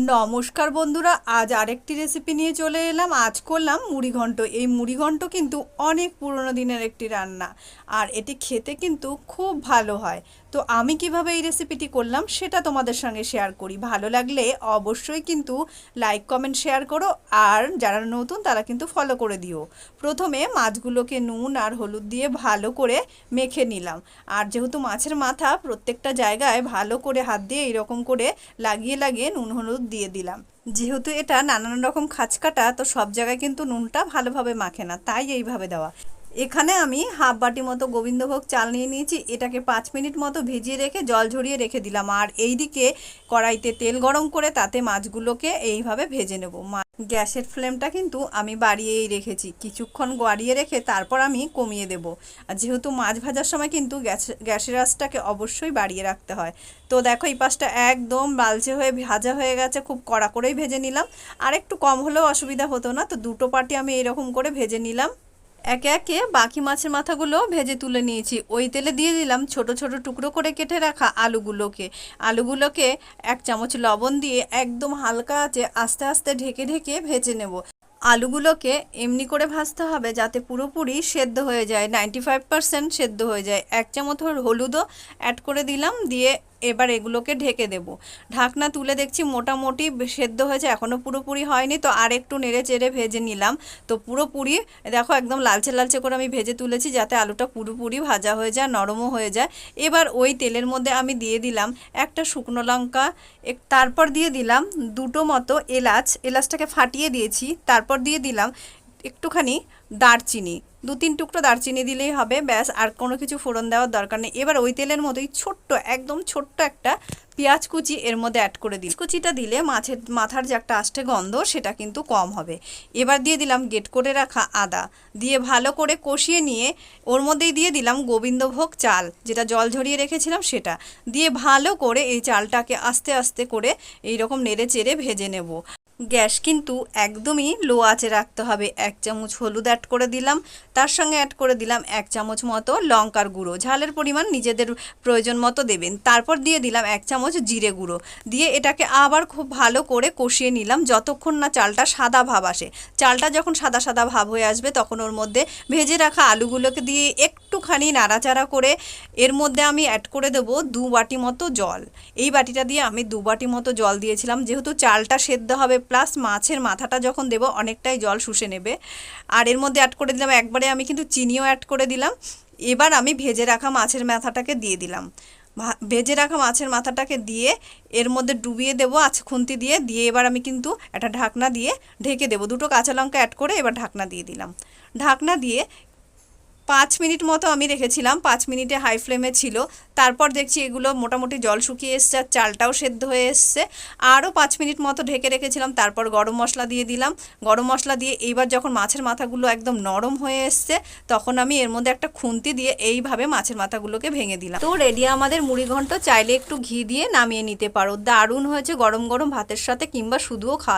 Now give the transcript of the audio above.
নমস্কার বন্ধুরা, আজ আরেকটি রেসিপি নিয়ে চলে এলাম। আজ করলাম মুড়িঘণ্ট। এই মুড়িঘণ্ট কিন্তু অনেক পুরনো দিনের একটি রান্না, আর এটি খেতে কিন্তু খুব ভালো হয়। তো আমি কিভাবে এই রেসিপিটি করলাম সেটা তোমাদের সঙ্গে শেয়ার করি। ভালো লাগলে অবশ্যই কিন্তু লাইক কমেন্ট শেয়ার করো, আর যারা নতুন তারা কিন্তু ফলো করে দিও। প্রথমে মাছগুলোকে নুন আর হলুদ দিয়ে ভালো করে মেখে নিলাম। আর যেহেতু মাছের মাথা প্রত্যেকটা জায়গায় ভালো করে হাত দিয়ে এরকম করে লাগিয়ে লাগিয়ে নুন হলুদ দিয়ে দিলাম। যেহেতু এটা নানান রকম খাঁচকাটা, তো সব জায়গায় কিন্তু নুনটা ভালোভাবে মাখে না, তাই এইভাবে দেওয়া। এখানে আমি হাফ বাটি মতো গোবিন্দভোগ চাল নিয়ে নিয়েছি। এটাকে 5 মিনিট মতো ভিজিয়ে রেখে জল ঝরিয়ে রেখে দিলাম। আর এইদিকে কড়াইতে তেল গরম করে তাতে মাছগুলোকে এইভাবে ভেজে নেব। গ্যাসের ফ্লেমটা কিন্তু আমি বাড়িয়েই রেখেছি। কিছুক্ষণ বাড়িয়ে রেখে তারপর আমি কমিয়ে দেব। আর যেহেতু মাছ ভাজার সময় কিন্তু গ্যাসের আঁচটাকে অবশ্যই বাড়িয়ে রাখতে হয়। তো দেখো, এই পাশটা একদম লালচে হয়ে ভাজা হয়ে গেছে। খুব কড়া করেই ভেজে নিলাম। আর একটু কম হলেও অসুবিধা হতো না। তো দুটো পাটি আমি এরকম করে ভেজে নিলাম। একে একে বাকি মাছের মাথাগুলো ভেজে তুলে নিয়েছি। ওই তেলে দিয়ে দিলাম ছোট ছোট টুকরো করে কেটে রাখা আলুগুলোকে 1 চামচ লবণ দিয়ে একদম হালকা আঁচে আস্তে আস্তে ঢেকে ঢেকে ভেজে নেব। আলুগুলোকে এমনি করে ভাজতে হবে যাতে পুরোপুরি সেদ্ধ হয়ে যায়, 95% সেদ্ধ হয়ে যায়। 1 চামচ হলুদও অ্যাড করে দিলাম, দিয়ে এবার এগুলোকে ঢেকে দেব। ঢাকনা তুলে দেখছি মোটামুটি সেদ্ধ হয়েছে, এখনও পুরোপুরি হয়নি। তো আর একটু নেড়ে চেড়ে ভেজে নিলাম। তো পুরোপুরি দেখো একদম লালচে লালচে করে আমি ভেজে তুলেছি, যাতে আলুটা পুরোপুরি ভাজা হয়ে যায়, নরমও হয়ে যায়। এবার ওই তেলের মধ্যে আমি দিয়ে দিলাম একটা শুকনো লঙ্কা, তারপর দিয়ে দিলাম দুটো মতো এলাচটাকে ফাটিয়ে দিয়েছি। তারপর দিয়ে দিলাম একটুখানি দারচিনি, 2-3 টুকরো দারচিনি দিলেই হবে, ব্যাস। আর কোনো কিছু ফোড়ন দেওয়ার দরকার নেই। এবার ওই তেলের মতোই একদম ছোট্ট একটা পেঁয়াজ কুচি এর মধ্যে অ্যাড করে দিই। কুচিটা দিলে মাছের মাথার যে একটা আষ্টে গন্ধ সেটা কিন্তু কম হবে। এবার দিয়ে দিলাম গ্রেট করে রাখা আদা, দিয়ে ভালো করে কষিয়ে নিয়ে ওর মধ্যেই দিয়ে দিলাম গোবিন্দভোগ চাল, যেটা জল ঝরিয়ে রেখেছিলাম সেটা দিয়ে ভালো করে এই চালটাকে আস্তে আস্তে করে এইরকম নেড়ে চেড়ে ভেজে নেব। গ্যাস কিন্তু একদমই লো আঁচে রাখতে হবে। 1 চামচ হলুদ অ্যাড করে দিলাম, তার সঙ্গে অ্যাড করে দিলাম 1 চামচ মতো লঙ্কার গুঁড়ো। ঝালের পরিমাণ নিজেদের প্রয়োজন মতো দেবেন। তারপর দিয়ে দিলাম 1 চামচ জিরে গুঁড়ো, দিয়ে এটাকে আবার খুব ভালো করে কষিয়ে নিলাম যতক্ষণ না চালটা সাদা ভাব আসে। চালটা যখন সাদা সাদা ভাব হয়ে আসবে তখন ওর মধ্যে ভেজে রাখা আলুগুলোকে দিয়ে একটুখানি নাড়াচাড়া করে এর মধ্যে আমি অ্যাড করে দেবো 2 বাটি মতো জল। এই বাটিটা দিয়ে আমি 2 বাটি মতো জল দিয়েছিলাম, যেহেতু চালটা সেদ্ধ হবে প্লাস মাছের মাথাটা যখন দেবো অনেকটাই জল শুষে নেবে। আর এর মধ্যে অ্যাড করে দিলাম একবারে আমি কিন্তু চিনিও অ্যাড করে দিলাম। এবার আমি ভেজে রাখা মাছের মাথাটাকে দিয়ে দিলাম। ভেজে রাখা মাছের মাথাটাকে দিয়ে এর মধ্যে ডুবিয়ে দেবো খুন্তি দিয়ে এবার আমি কিন্তু একটা ঢাকনা দিয়ে ঢেকে দেবো। 2টো কাঁচা লঙ্কা অ্যাড করে এবার ঢাকনা দিয়ে দিলাম। ঢাকনা দিয়ে 5 মিনিট মতো আমি রেখেছিলাম। 5 মিনিটে হাই ফ্লেমে ছিল। তারপর দেখছি এগুলো মোটামুটি জল শুকিয়ে এসছে আর চালটাও সেদ্ধ হয়ে এসছে। আরও 5 মিনিট মতো ঢেকে রেখেছিলাম। তারপর গরম মশলা দিয়ে দিলাম। গরম মশলা দিয়ে এইবার যখন মাছের মাথাগুলো একদম নরম হয়ে এসছে তখন আমি এর মধ্যে একটা খুন্তি দিয়ে এইভাবে মাছের মাথাগুলোকে ভেঙে দিলাম। তো রেডি আমাদের মুড়িঘণ্ট। চাইলে একটু ঘি দিয়ে নামিয়ে নিতে পারো। দারুণ হয়েছে গরম গরম ভাতের সাথে কিংবা শুধুও খাওয়া